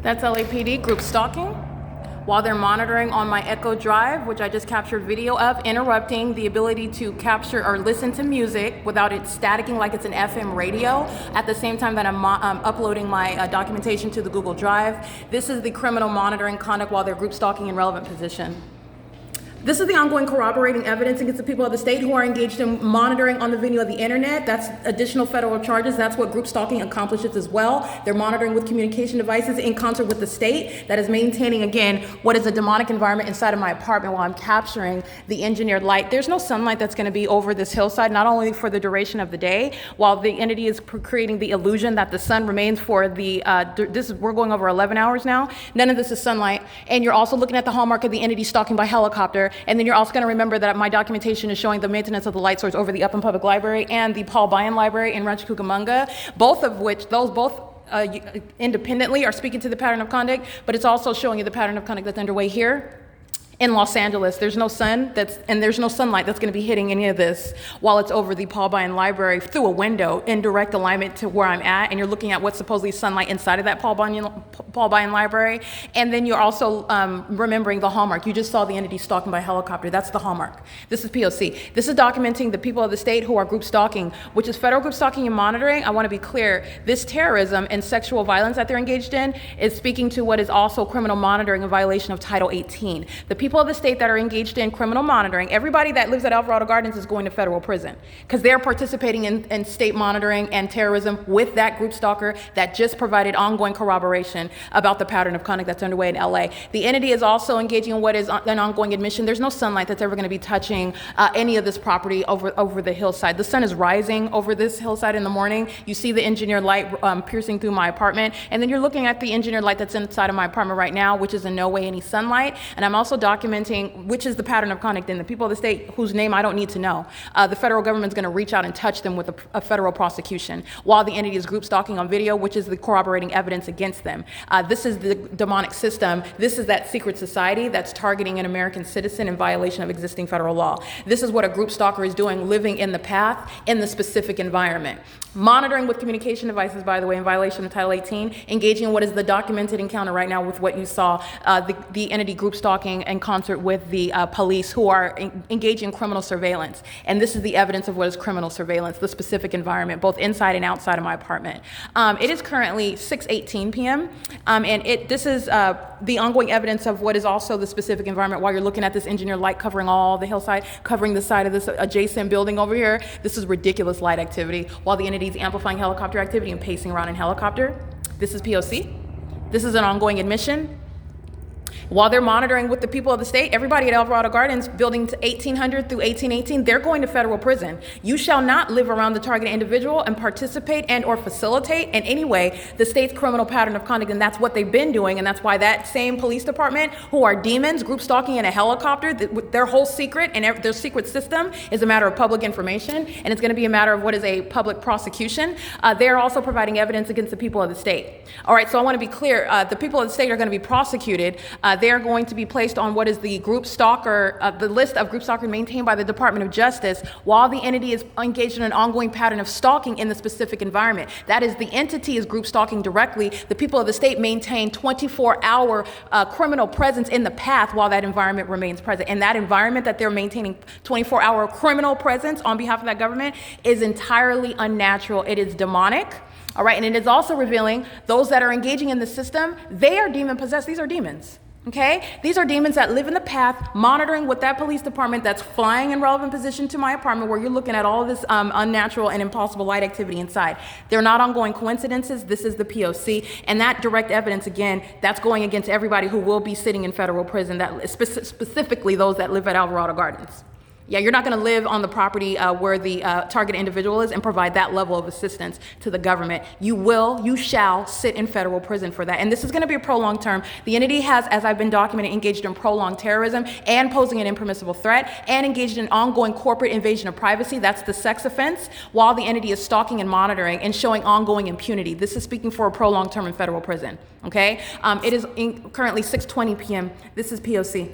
That's LAPD group stalking while they're monitoring on my Echo Drive, which I just captured video of, interrupting the ability to capture or listen to music without it staticking like it's an FM radio at the same time that I'm uploading my documentation to the Google Drive. This is the criminal monitoring conduct while they're group stalking in relevant position. This is the ongoing corroborating evidence against the people of the state who are engaged in monitoring on the venue of the internet. That's additional federal charges. That's what group stalking accomplishes as well. They're monitoring with communication devices in concert with the state that is maintaining, again, what is a demonic environment inside of my apartment while I'm capturing the engineered light. There's no sunlight that's going to be over this hillside, not only for the duration of the day, while the entity is creating the illusion that the sun remains for the, we're going over 11 hours now. None of this is sunlight. And you're also looking at the hallmark of the entity stalking by helicopter. And then you're also going to remember that my documentation is showing the maintenance of the light source over the Upland Public Library and the Paul Bayan Library in Rancho Cucamonga, both of which, independently are speaking to the pattern of conduct, but it's also showing you the pattern of conduct that's underway here. In Los Angeles, there's no sun and there's no sunlight that's going to be hitting any of this while it's over the Paul Bayan Library through a window in direct alignment to where I'm at, and you're looking at what's supposedly sunlight inside of that Paul Bayan Library. And then you're also remembering the hallmark. You just saw the entity stalking by helicopter. That's the hallmark. This is P.O.C. This is documenting the people of the state who are group stalking, which is federal group stalking and monitoring. I want to be clear. This terrorism and sexual violence that they're engaged in is speaking to what is also criminal monitoring in violation of Title 18. The people of the state that are engaged in criminal monitoring, everybody that lives at Alvarado Gardens is going to federal prison because they're participating in state monitoring and terrorism with that group stalker that just provided ongoing corroboration about the pattern of conduct that's underway in LA. The entity is also engaging in what is an ongoing admission. There's no sunlight that's ever going to be touching any of this property over the hillside. The sun is rising over this hillside in the morning. You see the engineered light piercing through my apartment, and then you're looking at the engineered light that's inside of my apartment right now, which is in no way any sunlight. And I'm also documenting which is the pattern of conduct in the people of the state whose name I don't need to know. The federal government's going to reach out and touch them with a federal prosecution while the entity is group stalking on video, which is the corroborating evidence against them. This is the demonic system. This is that secret society that's targeting an American citizen in violation of existing federal law. This is what a group stalker is doing, living in the path in the specific environment. Monitoring with communication devices, by the way, in violation of Title 18, engaging in what is the documented encounter right now with what you saw, the entity group stalking in concert with the police who are engaging in criminal surveillance. And this is the evidence of what is criminal surveillance, the specific environment, both inside and outside of my apartment. It is currently 6:18 p.m. And this is the ongoing evidence of what is also the specific environment while you're looking at this engineered light covering all the hillside, covering the side of this adjacent building over here. This is ridiculous light activity while the entity is amplifying helicopter activity and pacing around in helicopter. This is P.O.C. This is an ongoing admission. While they're monitoring with the people of the state, everybody at Alvarado Gardens, building to 1800 through 1818, they're going to federal prison. You shall not live around the targeted individual and participate and or facilitate in any way the state's criminal pattern of conduct, and that's what they've been doing, and that's why that same police department, who are demons, group stalking in a helicopter, their whole secret and their secret system is a matter of public information, and it's going to be a matter of what is a public prosecution. They're also providing evidence against the people of the state. All right, so I want to be clear. The people of the state are going to be prosecuted. They're going to be placed on what is the group stalker, the list of group stalkers maintained by the Department of Justice while the entity is engaged in an ongoing pattern of stalking in the specific environment. That is, the entity is group stalking directly. The people of the state maintain 24-hour criminal presence in the path while that environment remains present. And that environment that they're maintaining 24-hour criminal presence on behalf of that government is entirely unnatural. It is demonic. All right, and it is also revealing those that are engaging in the system, they are demon possessed. These are demons. Okay, these are demons that live in the path, monitoring with that police department that's flying in relevant position to my apartment where you're looking at all of this unnatural and impossible light activity inside. They're not ongoing coincidences. This is the P.O.C. And that direct evidence, again, that's going against everybody who will be sitting in federal prison, that specifically those that live at Alvarado Gardens. Yeah, you're not going to live on the property where the target individual is and provide that level of assistance to the government. You shall sit in federal prison for that. And this is going to be a prolonged term. The entity has, as I've been documenting, engaged in prolonged terrorism and posing an impermissible threat and engaged in ongoing corporate invasion of privacy. That's the sex offense, while the entity is stalking and monitoring and showing ongoing impunity. This is speaking for a prolonged term in federal prison. Okay? It is currently 6:20 p.m. This is P.O.C.